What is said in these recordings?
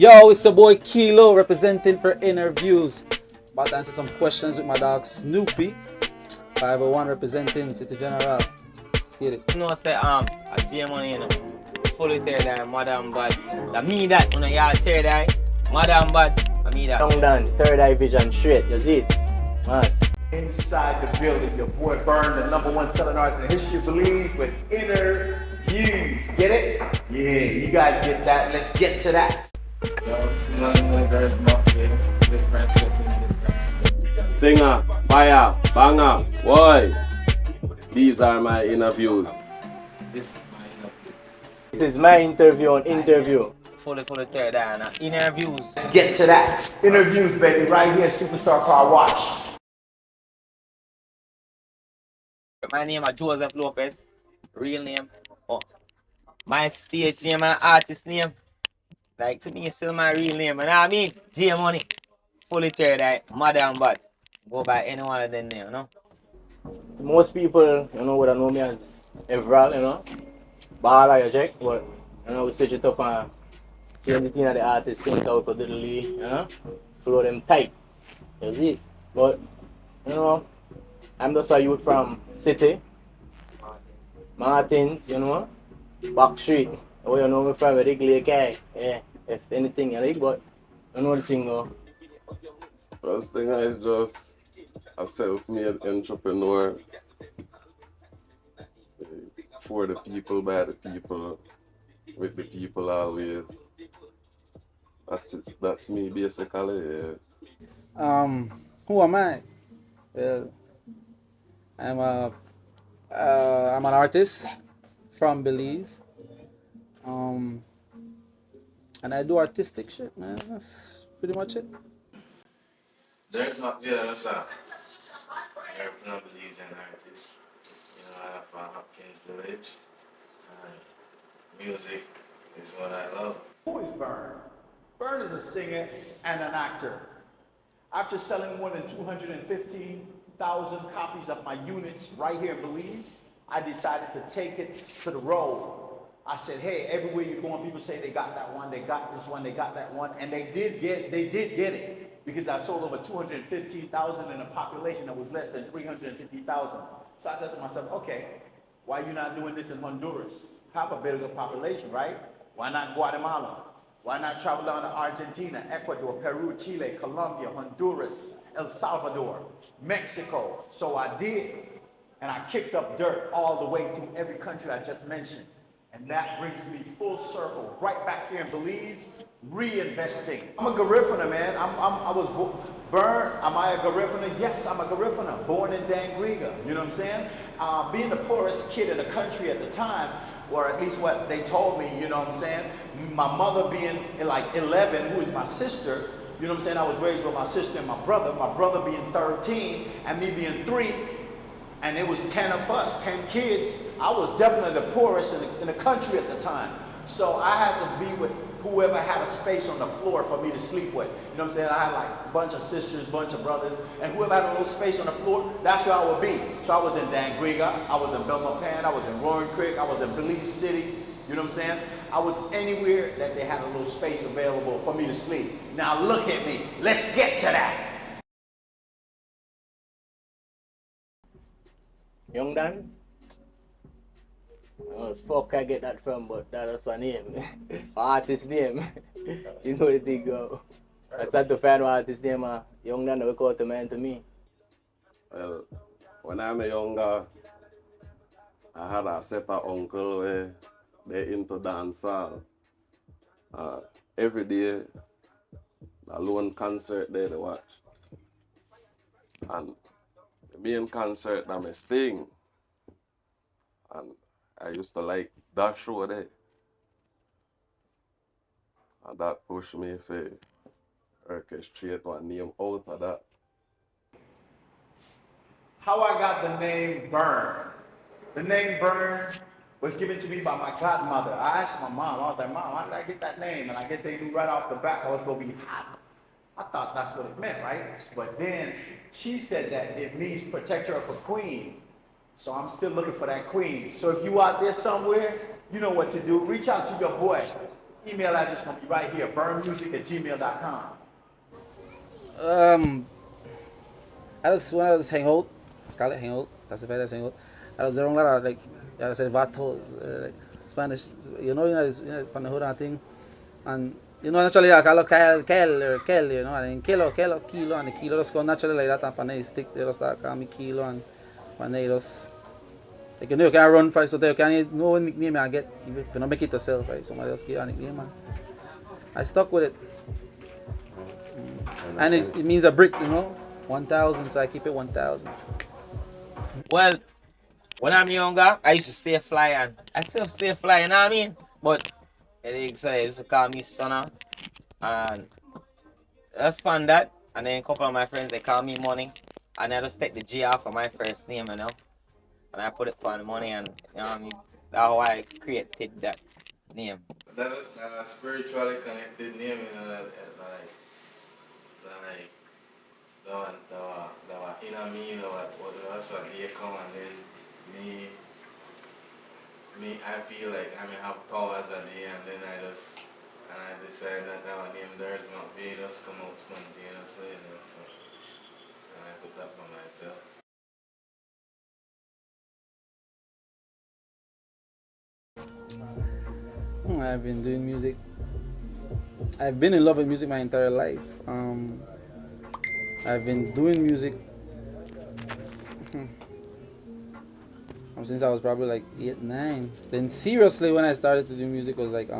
Yo, it's your boy Kilo representing for InneR. About to answer some questions with my dog Snoopy. 501 representing City General. Let's get it. You know, say, a J Money, you know, fully tear down, Madam Bad. That me that, you know, y'all tear down, Madam Bad, I me that. Young Dan, third eye vision straight, you see it? Man. Inside the building, your boy Burn, the #1 selling artist in the history of Belize with InneR. Get it? Yeah, you guys get that. Let's get to that. Stinger, fire, banger, boy. These are my interviews. This is my interview on interview. Fully tear down, InneR. Let's get to that. InneR, baby, right here, Superstar Car Wash. My name is Joseph Lopez, real name. Oh, my stage name and artist name. Like, to me, it's still my real name. You know what I mean? J Money, fully tear down, Madam Bad. Go by any one of them names, you know? Most people, you know, would know me as Everal, you know. Baller, you check, but, you know, we switch it up and change the thing of the artist, think out a little, you know. Flow them tight, you see? But, you know, I'm just a youth from City, Martins, you know, Back Street. Oh, you know me from a regular guy, yeah. If anything you like, but you know the thing though. First thing is just a self-made entrepreneur. For the people, by the people, with the people always. That's me basically, yeah. Who am I? Well, I'm an artist from Belize. And I do artistic shit, man. That's pretty much it. There's not, yeah, that's a I'm from Belizean Artists. You know, I am from Hopkins Village. Music is what I love. Who is Burn? Burn is a singer and an actor. After selling more than 215,000 copies of my units right here in Belize, I decided to take it to the road. I said, hey, everywhere you're going, people say they got that one, they got this one, they got that one, and they did get it because I sold over 215,000 in a population that was less than 350,000. So I said to myself, okay, why are you not doing this in Honduras? Have a bigger population, right? Why not Guatemala? Why not travel down to Argentina, Ecuador, Peru, Chile, Colombia, Honduras, El Salvador, Mexico? So I did, and I kicked up dirt all the way through every country I just mentioned. And that brings me full circle, right back here in Belize, reinvesting. I'm a Garifuna, man. I was born. Am I a Garifuna? Yes, I'm a Garifuna, born in Dangriga. You know what I'm saying? Being the poorest kid in the country at the time, or at least what they told me, you know what I'm saying? My mother being like 11, who is my sister, you know what I'm saying? I was raised with my sister and my brother being 13, and me being 3. And it was 10 of us, 10 kids. I was definitely the poorest in the country at the time. So I had to be with whoever had a space on the floor for me to sleep with. You know what I'm saying? I had like a bunch of sisters, bunch of brothers, and whoever had a little space on the floor, that's where I would be. So I was in Dangriga, I was in Belmopan, I was in Roaring Creek, I was in Belize City. You know what I'm saying? I was anywhere that they had a little space available for me to sleep. Now look at me. Let's get to that. Young Dan? Oh, fuck I get that from, but that's her name. Artist name. You know the thing go. I started to find what artist name, Young Dan will call to man to me. Well, when I'm younger, I had a set of uncle where they into dancehall. Every day, a lone concert there to watch. And the main concert that I sing, and I used to like that show there. And that pushed me to orchestrate one name out of that. How I got the name Burn. The name Burn was given to me by my godmother. I asked my mom, I was like, Mom, how did I get that name? And I guess they knew right off the bat I was going to be hot. I thought that's what it meant, right? But then she said that it means protector of a queen. So I'm still looking for that queen. So if you out there somewhere, you know what to do. Reach out to your boy. Email address gonna be right here, burnmusic@gmail.com. When I just hang out, let's call it hang out, classify that as hang out. I was around a lot of like, I said vatos, like Spanish, from the hood and thing. And naturally I call it Kel or Kel, and then Kilo, and the Kilo just go naturally like that, and from there you stick, they just start calling me Kilo, and from there you just, like you can run for it, so you can't know what nickname I get, if you don't make it yourself, right? Somebody else give you a nickname, man. I stuck with it. And it means a brick, 1,000, so I keep it 1,000. Well, when I'm younger, I used to stay fly, and I still stay fly, you know what I mean? But they used to call me Stunner, and that's fun that. And then a couple of my friends, they call me Money, and I just take the G off of my first name, and I put it for the money, and you know what I mean? That's how I created that name. That spiritually connected name, like the one inner me, what was what they come, and then me I feel like I may have powers a day, and then I decide that our name there's not be just come out spontaneously, so and I put that for myself. I've been doing music. I've been in love with music my entire life. I've been doing music since I was probably like 8, 9. Then seriously, when I started to do music was like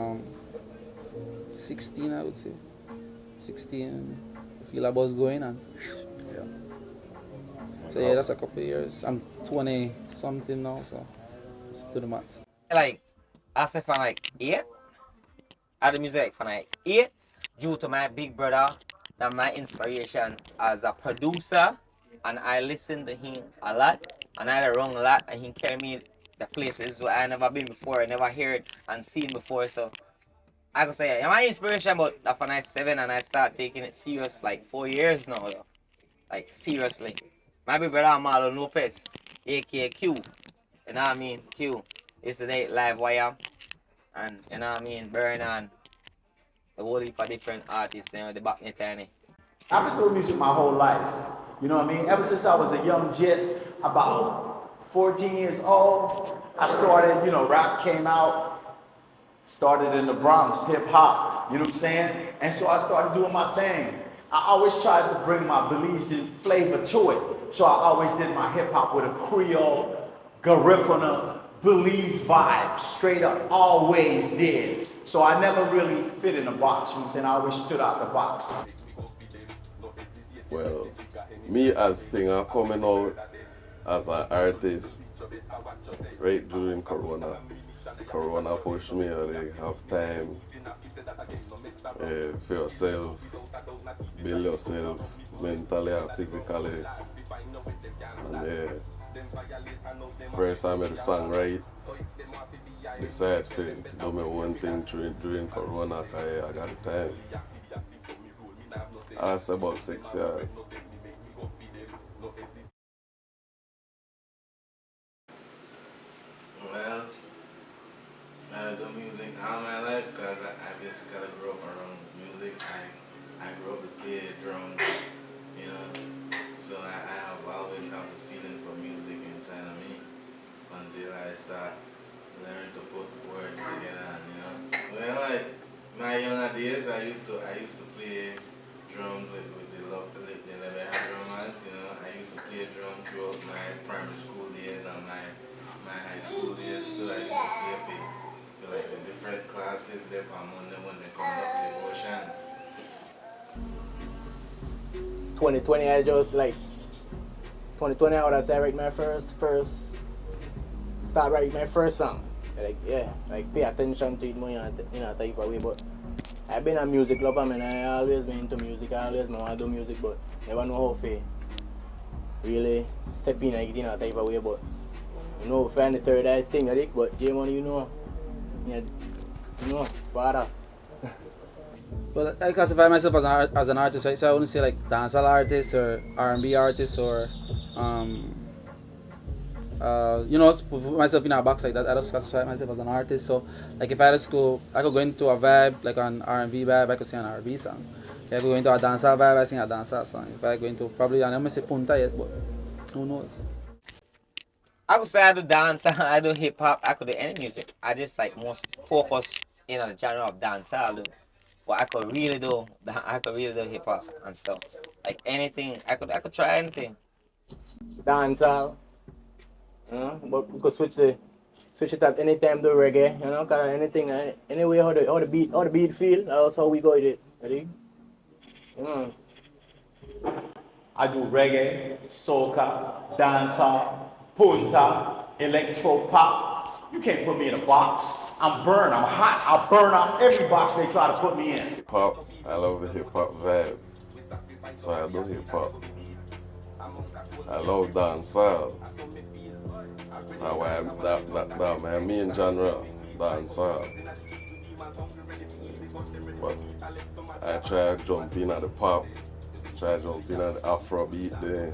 16, I would say. 16. I feel like I was going on. Yeah. So yeah, that's a couple of years. I'm 20 something now, so let's do the maths. Like, I say from like 8, I do music from like 8, due to my big brother, that my inspiration as a producer, and I listen to him a lot, and I run a lot, and he carry me the places where I never been before, I never heard and seen before, so I could say, yeah, my inspiration, but that's when I 7 and I start taking it serious like 4 years now, though. Like, seriously. My big brother, Marlon Lopez, aka Q, you know what I mean? Q. It's the date live wire, and you know what I mean? Burn on. The whole heap of different artists, the back in tiny. I've been doing music my whole life. You know what I mean? Ever since I was a young jit, about 14 years old, I started, rap came out, started in the Bronx, hip hop, you know what I'm saying? And so I started doing my thing. I always tried to bring my Belizean flavor to it. So I always did my hip hop with a Creole, Garifuna, Belize vibe, straight up, always did. So I never really fit in a box, you know what I'm saying? I always stood out the box. Well, me as thing, I'm coming out as an artist right during Corona. Corona pushed me, like, have time for yourself, build yourself mentally and physically. And first I made the song right, decided to do my own thing during Corona because I got the time. That's about 6 years. Well, I do music all my life because I basically grew up around music. I grew up to play drums, so I have always had the feeling for music inside of me until I start learning to put words together. Well, like my younger days, I used to play drums with the Lebanon drummers. I used to play drums throughout my primary school days and my high school days too. I used to play for like the different classes there on Monday when they come up devotions. 2020, I just like 2020. I would say write my first start writing my first song. Like pay attention to it more, type of way. But I've been a music lover, man. I always been into music. I always want to do music, but never know how to really step in and get in a type of way. But find the third eye thing, I think. But J-Money, father. Well, I classify myself as an artist, right? So I wouldn't say like dancehall artist or R&B artist or you know, put myself in a box like that. I just classify myself as an artist. So, like, if I just go, I could go into a vibe, like an R&B vibe, I could sing an R&B song. If I go into a dancehall vibe, I sing a dancehall song. If I go into probably, I don't say punta yet, but who knows? I could say I do dance, I do hip hop, I could do any music. I just like most focus in on the genre of dancehall. But I could really do hip hop and stuff. Like anything, I could try anything. Dancehall, you know, but we could switch it at any time to reggae, you know, cause anything, anyway, how the beat feel, that's how we go with it, ready? You know. I do reggae, soca, dancehall, punta, electro pop. You can't put me in a box. I'm burned. I'm hot. I'll burn out every box they try to put me in. Hip hop, I love the hip hop vibe. So I do hip hop. I love dancehall. That's why that my main genre, dancehall. But I try to jump in at the pop, try to jump in at the Afrobeat there.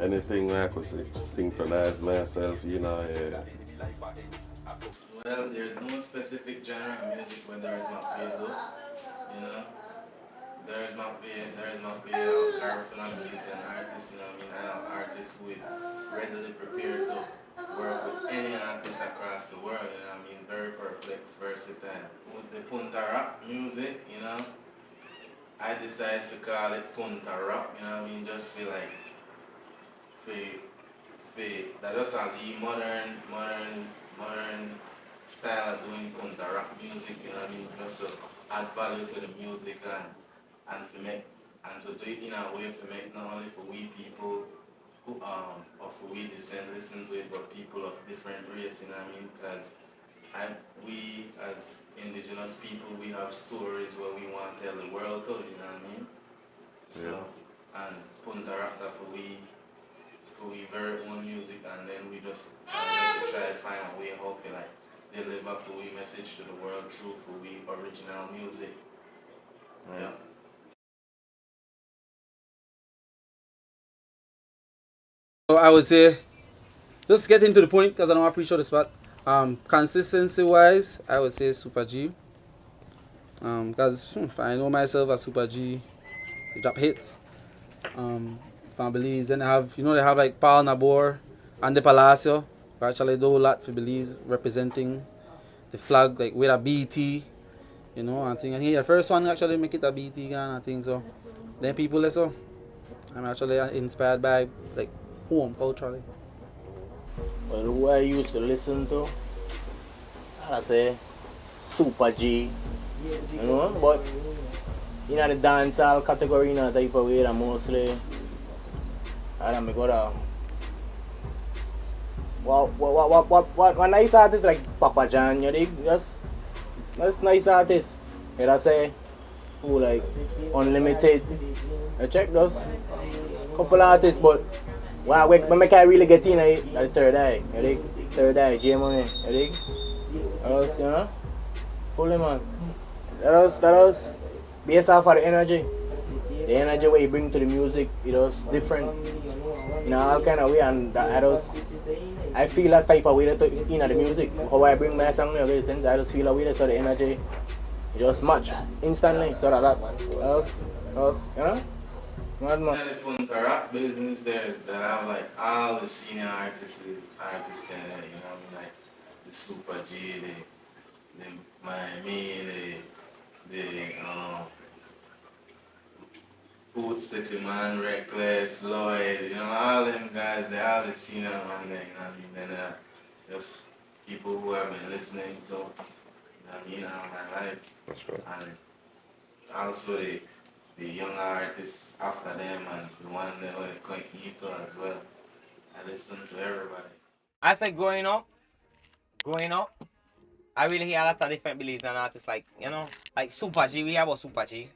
Anything where I could synchronize myself, you know, yeah. Well, there's no specific genre of music when there is not play though. You know, there is not play powerful and Belizean artists. You know, what I mean, I have artists who is readily prepared to work with any artist across the world. You know, what I mean, very perplex, versatile. With the punta rap music, you know, I decided to call it punta rap. You know, what I mean, just feel like for that just a the modern style of doing punta rap music, you know what I mean? Just to add value to the music and to do it in a way to make not only for we people who or for we descent listen to it, but people of different race, you know what I mean? Because we as indigenous people, we have stories where we want to tell the world to, you know what I mean? So and punta rap that for we very own music, and then we just try to find a way how to like deliver for we message to the world through for we original music. Yeah. So I would say, just getting to the point because I don't appreciate the spot. Consistency wise, I would say Super G. Because I know myself as Super G, they drop hits. From Belize, then they have like Paul Nabor and the Palacio, who actually do a lot for Belize, representing the flag like with a BT, you know. I think he the first one actually make it a BT gun, I think so. Then people also, I'm actually inspired by like home culturally. Well, who I used to listen to, I say Super G, you know, but in the dancehall category, in a type of way, that mostly, I don't know, what nice artists like Papa John, you dig? That's nice artists. And I say, who like Unlimited, I check those couple artists, but when I can't really get in, the Third Eye, you dig? Third Eye, J Money, you dig? That was, you know, fully man. That was based off of the energy. The energy what you bring to the music, it was different. In all kind of way, and I feel that type of way in the music. How I bring my song in a sense, I just feel a way so the energy just match instantly. So that was you know, mad man. In the punta rap business there that have like all the senior artists there, you know what I mean? Like the Super G, the Miami, the Boots, the Man, Reckless, Lloyd, you know, all them guys, they all the senior man there, you know what I mean? Then just people who I've been listening to, you know what I mean, all my life. That's right. And also the young artists after them and the one that were quite Ito as well. I listen to everybody. I said growing up, I really hear a lot of different Belizean artists like Super G, we hear about Super G.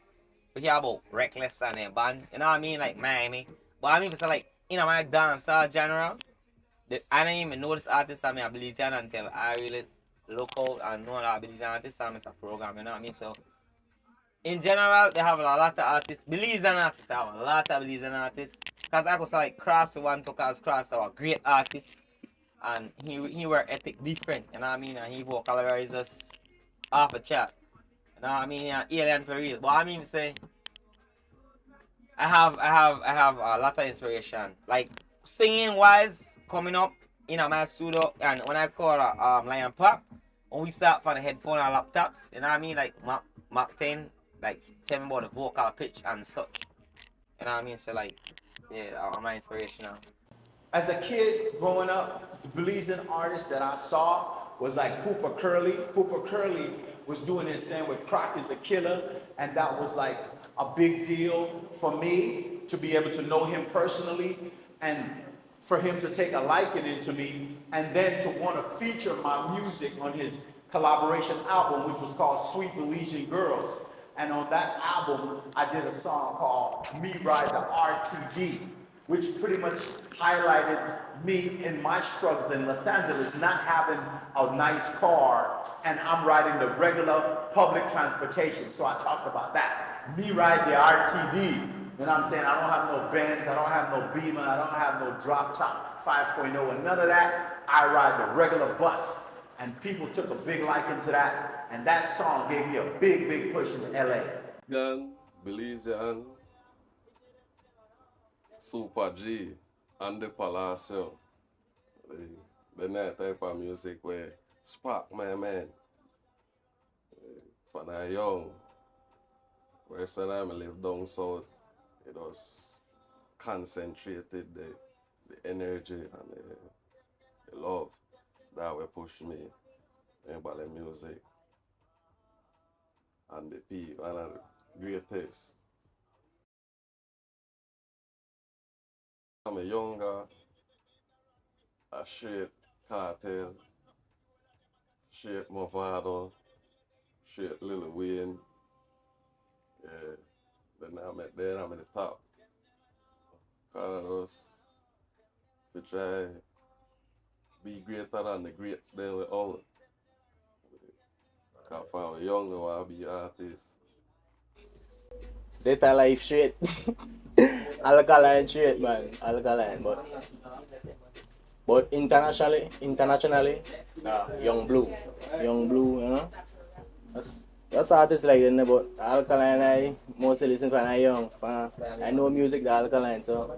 We hear about Reckless and their band, you know what I mean, like Miami. But I mean, if it's like, my dancehall genre, I don't even know this artist, I mean, a Belizean until I really look out and know that Belizean artist, I mean, it's a program, you know what I mean? So, in general, they have a lot of artists, Belizean artists, they have a lot of Belizean artists. Because I could say, like, Cross one, because Cross are great artists. and he were ethic different, you know what I mean? And he vocalizes off a chat. You know what I mean? Yeah, alien for real. But I mean to say I have a lot of inspiration. Like singing wise coming up in my studio and when I call Lion Pop, when we start from the headphone and laptops, you know what I mean? Like Mark 10, like tell me about the vocal pitch and such. You know what I mean? So like yeah, my inspiration now. As a kid growing up, the Belizean artist that I saw was like Pooper Curly. Pooper Curly was doing his thing with Croc is a Killer, and that was like a big deal for me to be able to know him personally and for him to take a liking into me and then to want to feature my music on his collaboration album, which was called Sweet Belizean Girls. And on that album, I did a song called Me Ride the RTD, which pretty much highlighted me in my struggles in Los Angeles, not having a nice car, and I'm riding the regular public transportation. So I talked about that. Me ride the RTD. You know what I'm saying? I don't have no Benz, I don't have no Beamer, I don't have no drop top 5.0, and none of that. I ride the regular bus. And people took a big liking to that, and that song gave me a big, big push in LA. Belizean, Super G, and the Palacio. The type of music where spark my man. When I young, where I live down south, it was concentrated the energy and the love that will push me about the music and the people and the greatest. I'm a younger, a straight cartel, straight Movado, straight Lil Wayne. Yeah. Then I'm at the top. Cause to try be greater than the greats then we all. Cause when we young we wanna be artists. Data life straight. Alkaline straight, man. Alkaline, but internationally, young blue, you know. That's artists like that, but alkaline I mostly listen when I young. I know music the alkaline, so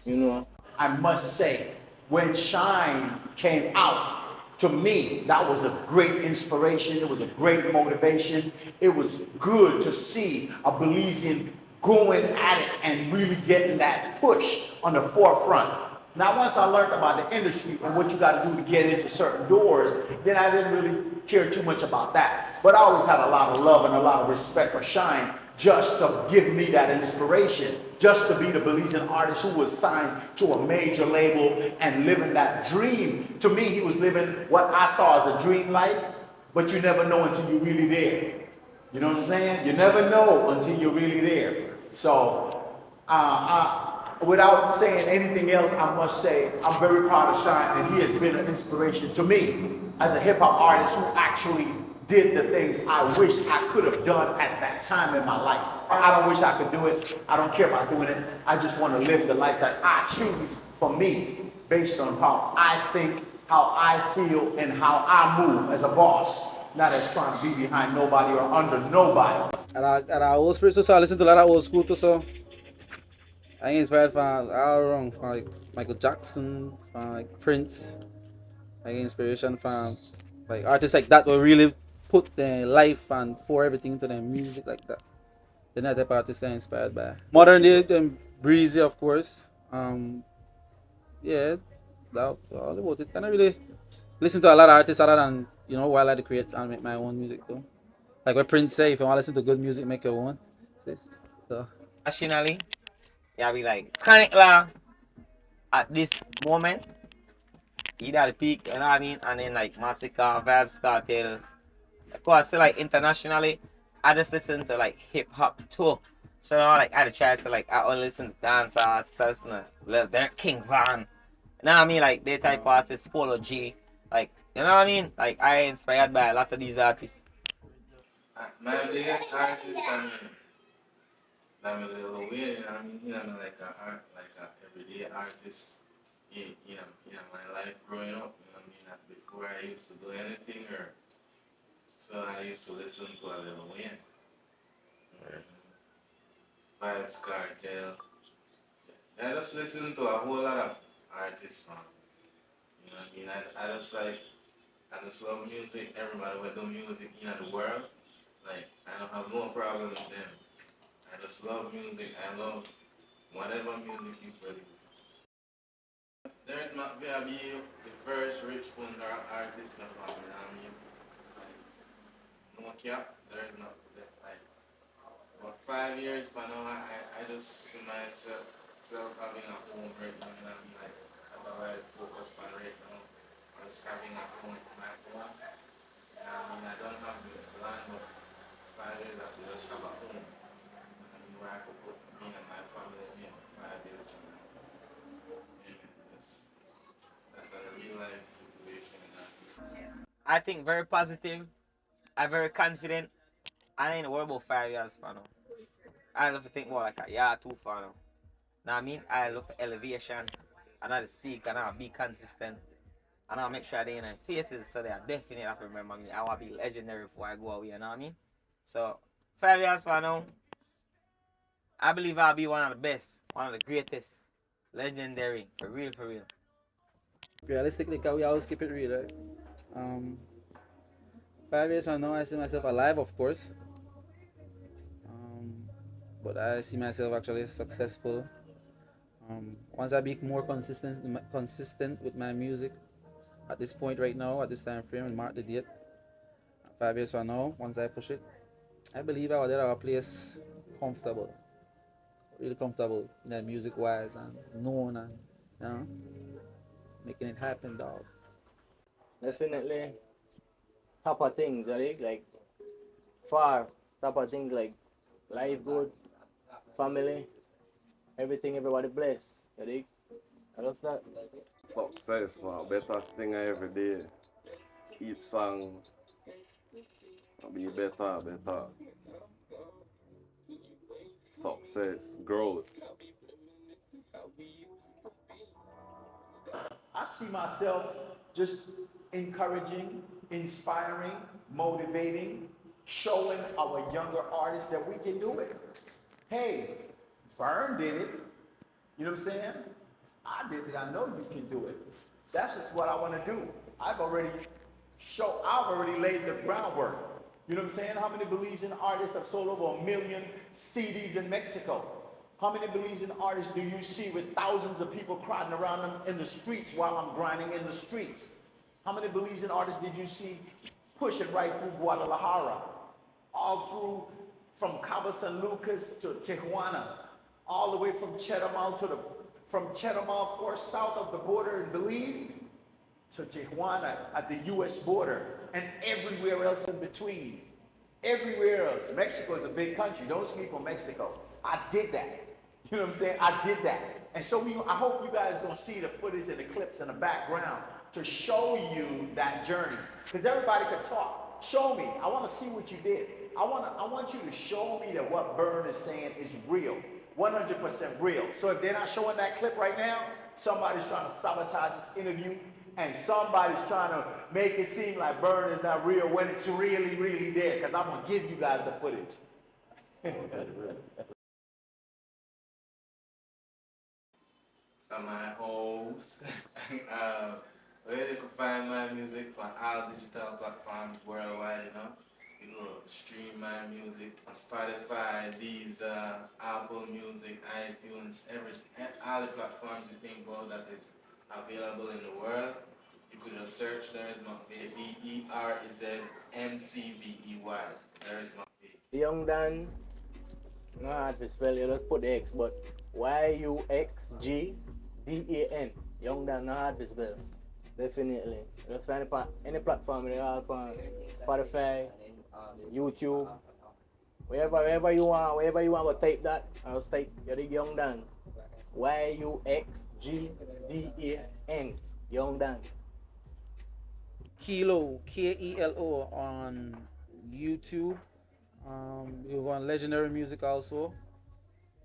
you know. I must say, when Shine came out, to me, that was a great inspiration. It was a great motivation. It was good to see a Belizean going at it and really getting that push on the forefront. Now, once I learned about the industry and what you got to do to get into certain doors, then I didn't really care too much about that. But I always had a lot of love and a lot of respect for Shine just to give me that inspiration, just to be the Belizean artist who was signed to a major label and living that dream. To me, he was living what I saw as a dream life, but you never know until you're really there. You know what I'm saying? You never know until you're really there. So, without saying anything else, I must say I'm very proud of Shine, and he has been an inspiration to me as a hip hop artist who actually did the things I wish I could have done at that time in my life. I don't wish I could do it. I don't care about doing it. I just want to live the life that I choose for me, based on how I think, how I feel, and how I move as a boss, not as trying to be behind nobody or under nobody. And I old spirit, so I listen to a lot of old school too, so I get inspired from all around, from like Michael Jackson, from like Prince. I get inspiration from like artists like that will really put their life and pour everything into their music like that. The type of artists I'm inspired by. Modern day, Breezy, of course. Yeah, that all about it. And I really listen to a lot of artists other than while I create and make my own music too. Like what Prince say, if you want to listen to good music, make your own. See? So Nationally, yeah, be like Chronic Law at this moment. He at the peak, you know what I mean? And then like Massacre, Vibes Cartel. Of course, so like internationally, I just listen to like hip hop too. So now like I try to like I only listen to dance artists, Lil Durk, King Van. You know what I mean? Like they type artists, Polo G. Like you know what I mean? Like I inspired by a lot of these artists. My biggest artist, I'm a little weird, you know what I mean? You know, I'm like a everyday artist in my life growing up. where I used to do anything, or so I used to listen to a Lil Wayne, Vibes Cartel. I just listen to a whole lot of artists, man. You know what I mean? I just love music. Everybody will do music in the world. Like, I don't have no problem with them. I just love music. I love whatever music you produce. There's not gonna be the first rich wonder artist in the family. I mean, like, no cap. There's not like about 5 years from now. I just see myself having a home right now. You know what I mean? Like, that's what I focus on right now. Just having a home of my own. You know what I mean? I don't have the land, but 5 years I could just have a home. I mean, where I could put me and my family in 5 years from now. That's a real life situation. I think very positive. I'm very confident. I ain't worried about 5 years for now. I love to think more like a year too far now. Now I mean, I look for elevation, and I seek and I be consistent, and I make sure they in their faces so they are definitely have to remember me. I want to be legendary before I go away. You know what I mean? So 5 years from now, I believe I'll be one of the best, one of the greatest, legendary, for real, for real. Realistically, 'cause we always keep it real, right? 5 years from now, I see myself alive, of course. But I see myself actually successful. Once I be more consistent with my music, at this point right now, at this time frame, and mark the date, 5 years from now, once I push it, I believe I will get our place comfortable, really comfortable, you know, music wise and known and, you know, making it happen, dog. Definitely top of things, right? Like far top of things like life good, family, everything, everybody blessed. You dig? And that's that. Success, man. Better thing every day. Each song be better. Success, growth. I see myself just encouraging, inspiring, motivating, showing our younger artists that we can do it. Hey, Vern did it. You know what I'm saying? If I did it, I know you can do it. That's just what I want to do. I've already laid the groundwork. You know what I'm saying? How many Belizean artists have sold over 1 million CDs in Mexico? How many Belizean artists do you see with thousands of people crowding around them in the streets while I'm grinding in the streets? How many Belizean artists did you see pushing right through Guadalajara? All through from Cabo San Lucas to Tijuana, all the way from Chetumal Fort south of the border in Belize to Tijuana at the US border and everywhere else in between. Everywhere else. Mexico is a big country. Don't sleep on Mexico. I did that. You know what I'm saying? I did that. And so I hope you guys are going to see the footage and the clips in the background to show you that journey. Because everybody can talk. Show me. I want to see what you did. I want you to show me that what Burn is saying is real. 100% real. So if they're not showing that clip right now, somebody's trying to sabotage this interview and somebody's trying to make it seem like Burn is not real when it's really, really there. Because I'm going to give you guys the footage. My host. Where you can find my music on all digital platforms worldwide, you know. You go stream my music on Spotify, Deezer, Apple Music, iTunes, all the platforms you think about that it's available in the world. You could just search There Is McVey, DERZMCVEY. There Is McVey. Young Dan, no hard to spell, you just put the X, but YUXGDAN. Young Dan, no hard to spell. Definitely. Just find it on any platform, you have on Spotify, YouTube, wherever you want to type that, I'll type Young Dan. YUXGDAN. Young Dan. Kilo, Kelo on YouTube. You want legendary music also.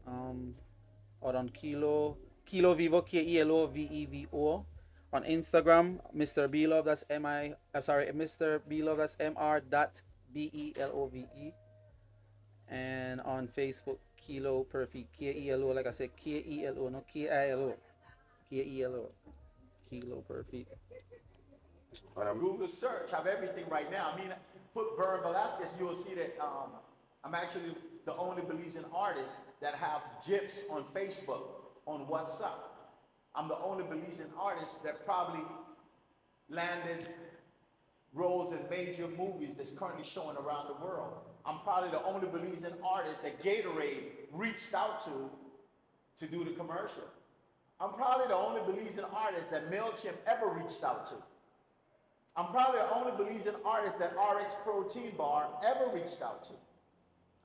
Or on Kilo Vivo, Kelo Vevo On Instagram, Mr. B Love, that's Mr. B Love, that's MR.BELOVE. And on Facebook, Kilo Perfect, KELO, like I said, KELO, no KILO, KELO, Kilo Perfect. Google search, have everything right now. I mean, put Burn Velasquez, you'll see that I'm actually the only Belizean artist that have GIFs on Facebook, on WhatsApp. I'm the only Belizean artist that probably landed roles in major movies that's currently showing around the world. I'm probably the only Belizean artist that Gatorade reached out to do the commercial. I'm probably the only Belizean artist that MailChimp ever reached out to. I'm probably the only Belizean artist that RX Protein Bar ever reached out to.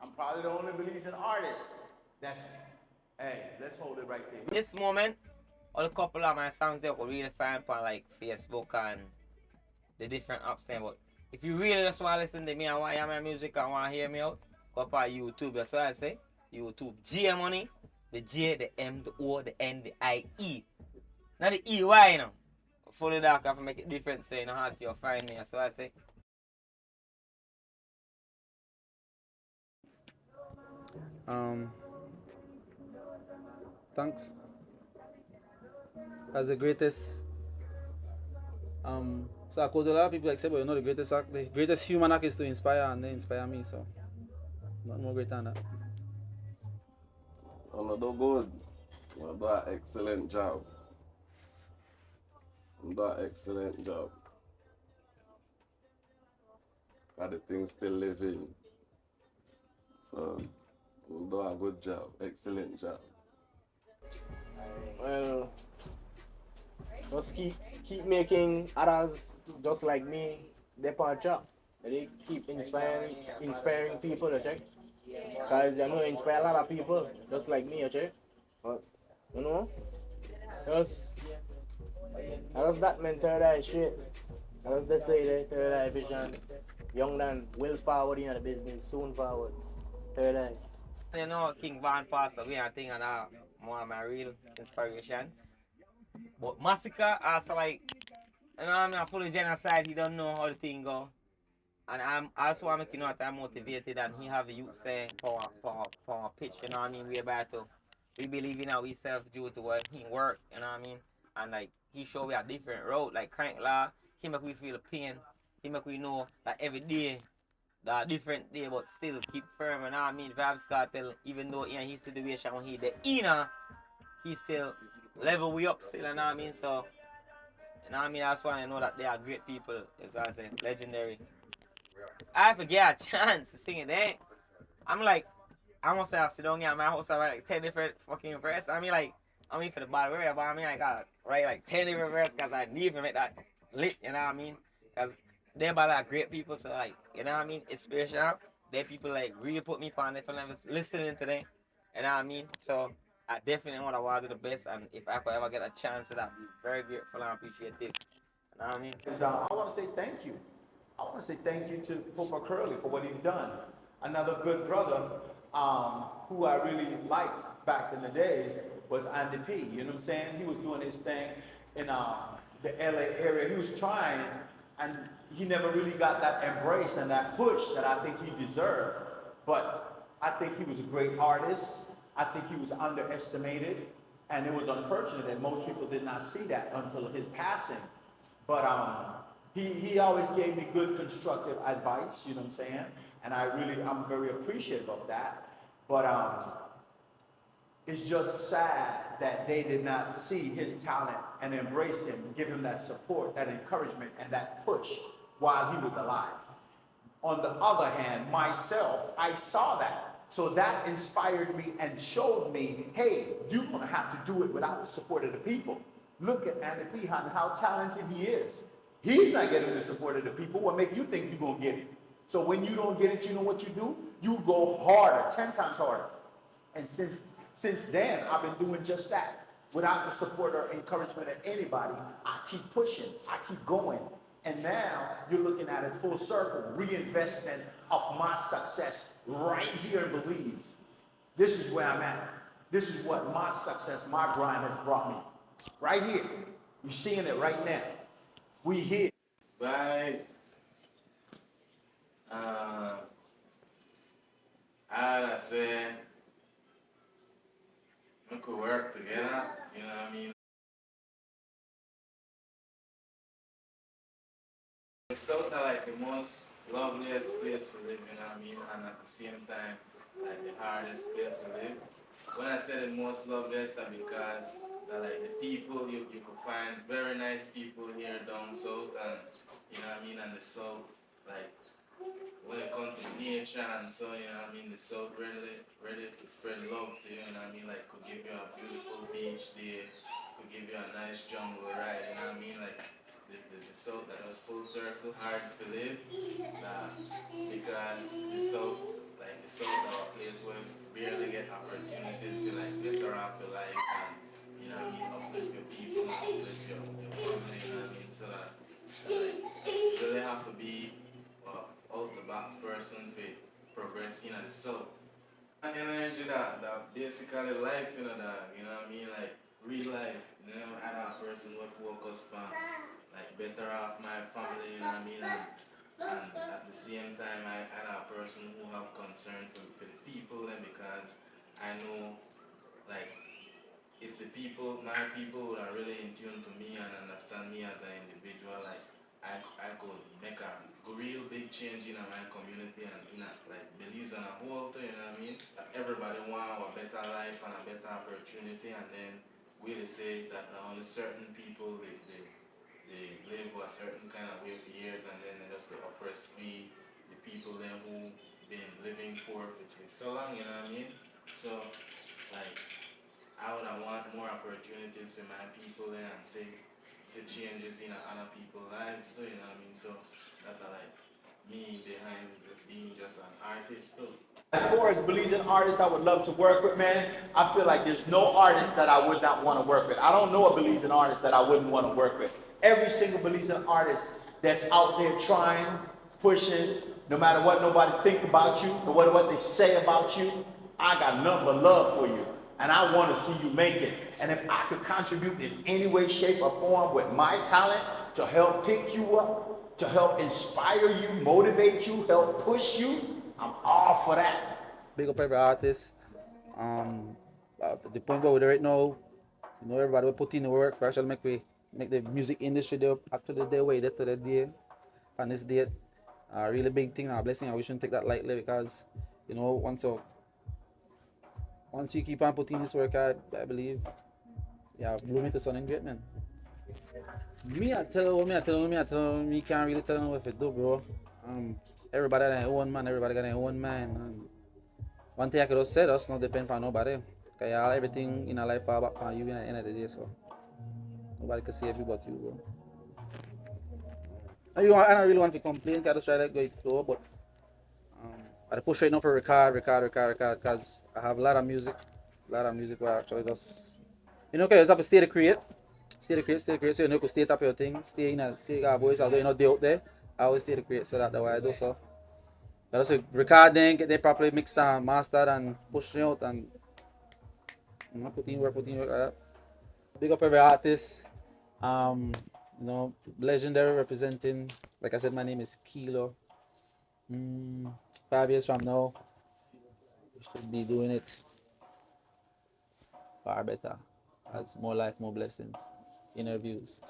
I'm probably the only Belizean artist that's, hey, let's hold it right there. This moment, all a couple of my songs they could really find on like Facebook and the different apps there. But if you really just want to listen to me and want to hear my music and want to hear me out, go up on YouTube. That's what I say. YouTube. G Money. The J, the M, the O, the N, the I-E. Not the E-Y, you know. Fully dark, I have to make it different so you know how to find me. That's what I say. Thanks. As the greatest, so I quote a lot of people like say, but you know the greatest human act is to inspire, and they inspire me. So, not more great than that. I'm do good. I'm do an excellent job. I'm do an excellent job. Got the thing still living. So, I'm do a good job. Excellent job. Well, just keep making others just like me their part job. They keep inspiring people, okay? Because I know you inspire a lot of people just like me, okay? But you know, just that man third eye shit. As they say there, third eye vision. Young man will forward in the business, soon forward. Third eye. You know, King Van passed away, I think, and one of my real inspiration. But Massacre, also like, you know, I mean, I follow genocide, he don't know how the thing go. And I'm also I'm making out I'm motivated and he have the youth saying power pitch, you know what I mean? We're about to we believe in ourselves due to what he work, you know what I mean? And like he show we a different road, like Crank Law, he make we feel the pain, he make we know that every day that different day but still keep firm, you know what I mean? ViewS Cartel, even though in his situation when he the inner, he still level we up still, you know what I mean? So you know what I mean? I just want to know that they are great people, as I say, legendary. I forget a chance to sing it there. I'm like, I must have sit down here at my house and write like 10 different fucking verses. I mean for the bad word, but I mean I gotta write like 10 different verses because I need to make that lit, you know what I mean? Because they're about like great people, so like, you know what I mean? Inspirational. They people like really put me on if I'm listening to them, you know what I mean? So I definitely want to do the best, and if I could ever get a chance to that, I'd be very grateful and appreciative. You know what I mean? I want to say thank you. I want to say thank you to Papa Curly for what he's done. Another good brother who I really liked back in the days was Andy P. You know what I'm saying? He was doing his thing in the LA area. He was trying, and he never really got that embrace and that push that I think he deserved. But I think he was a great artist. I think he was underestimated, and it was unfortunate that most people did not see that until his passing. But he always gave me good constructive advice, you know what I'm saying? And I'm very appreciative of that. But it's just sad that they did not see his talent and embrace him, give him that support, that encouragement, and that push while he was alive. On the other hand, myself, I saw that. So that inspired me and showed me, hey, you're gonna have to do it without the support of the people. Look at Andy P. and how talented he is. He's not getting the support of the people. What make you think you're gonna get it? So when you don't get it, you know what you do? You go harder, 10 times harder. And since then, I've been doing just that. Without the support or encouragement of anybody, I keep pushing, I keep going. And now you're looking at it full circle, reinvestment of my success right here in Belize. This is where I'm at. This is what my success, my grind has brought me. Right here. You're seeing it right now. We here. By I say we could work together, you know what I mean? The South are like the most loveliest place to live, you know what I mean? And at the same time, like the hardest place to live. When I say the most loveliest, that's because like the people, you could find very nice people here down south, and you know what I mean, and the south, like when it comes to nature and so, you know what I mean, the south ready to spread love to you, you know what I mean, like could give you a beautiful beach day, could give you a nice jungle ride, you know what I mean, like the south that was full circle, hard to live, because the south are a place where you barely get opportunities to like better off your life and, you know what I mean, uplift your people, uplift your family, you know what I mean, so that like, you really have to be out the box person for progress in the south. And energy that basically life, you know what I mean, like real life, you know, I'm a person who focus on like better off my family, you know what I mean, and at the same time I'm a person who have concern for the people and because I know like if my people are really in tune to me and understand me as an individual, like I could make a real big change in my community and in like Belize and a whole thing, you know what I mean? That everybody want a better life and a better opportunity, and then we say that only certain people they live a certain kind of way for years, and then they just oppress the people then who been living poor for so long, you know what I mean? So like I would want more opportunities for my people there and see changes in other people's lives too, you know what I mean? So that's like me behind being just an artist too. As far as Belizean artists I would love to work with, man, I feel like there's no artist that I would not want to work with. I don't know a Belizean artist that I wouldn't want to work with. Every single Belizean artist that's out there trying, pushing, no matter what nobody think about you, no matter what they say about you, I got nothing but love for you. And I want to see you make it. And if I could contribute in any way, shape, or form with my talent to help pick you up, to help inspire you, motivate you, help push you, I'm all for that. Big up every artist. The point where we're right now, everybody will put in the work for actually make the music industry there up to the day way, to the day, on this date. A really big thing, a blessing, and we shouldn't take that lightly because, once you keep on putting this work out, I believe, yeah, bloom into something great, man. Me can't really tell them what to do, bro. Everybody got their own man, everybody got their own mind. And one thing I could just say, does not depend on nobody. Cause everything in a life fall back on you at the end of the day, so nobody can save you but you, bro. I don't really want to complain, cause I just try to go with the flow, but I push right now for record, cause I have a lot of music where I actually just, cause you just have to stay to create, so you could stay top of your thing, stay your voice, although you're not out there, I always stay to create, so that's why I do so. I just record them, get them properly mixed and mastered and push it out and put in work like that. Big up every artist. Legendary representing. Like I said, my name is Kilo. 5 years from now, we should be doing it far better. As more life, more blessings. Interviews.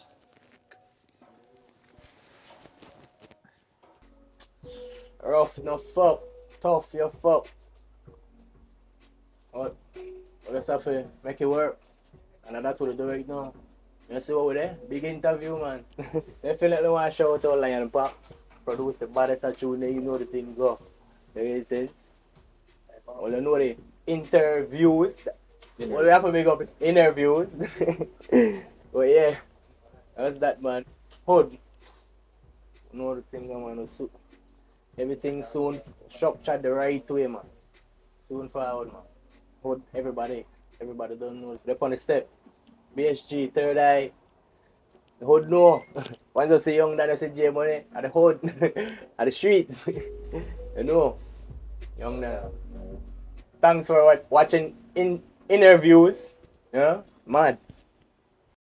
Rough, no fuck. Tough, you fuck. What? Let's have to make it work. And that's what we do right now. You see what we're there? Big interview, man. Definitely want to shout out Lion Pop. Produce the baddest tune there, you know the thing go. You get sense? Well, you know the interviews. What we have to make up is interviews. But yeah, that's that, man. Hood. You know the thing, man. Everything soon structured the right way, man. Soon forward, man. Hood, everybody don't know. They're on the step. BSG, Third Eye. The hood know. Once you say young, then you say J Money. At the hood. At the streets. You know. Young now. Thanks for watching interviews. Yeah? Mad.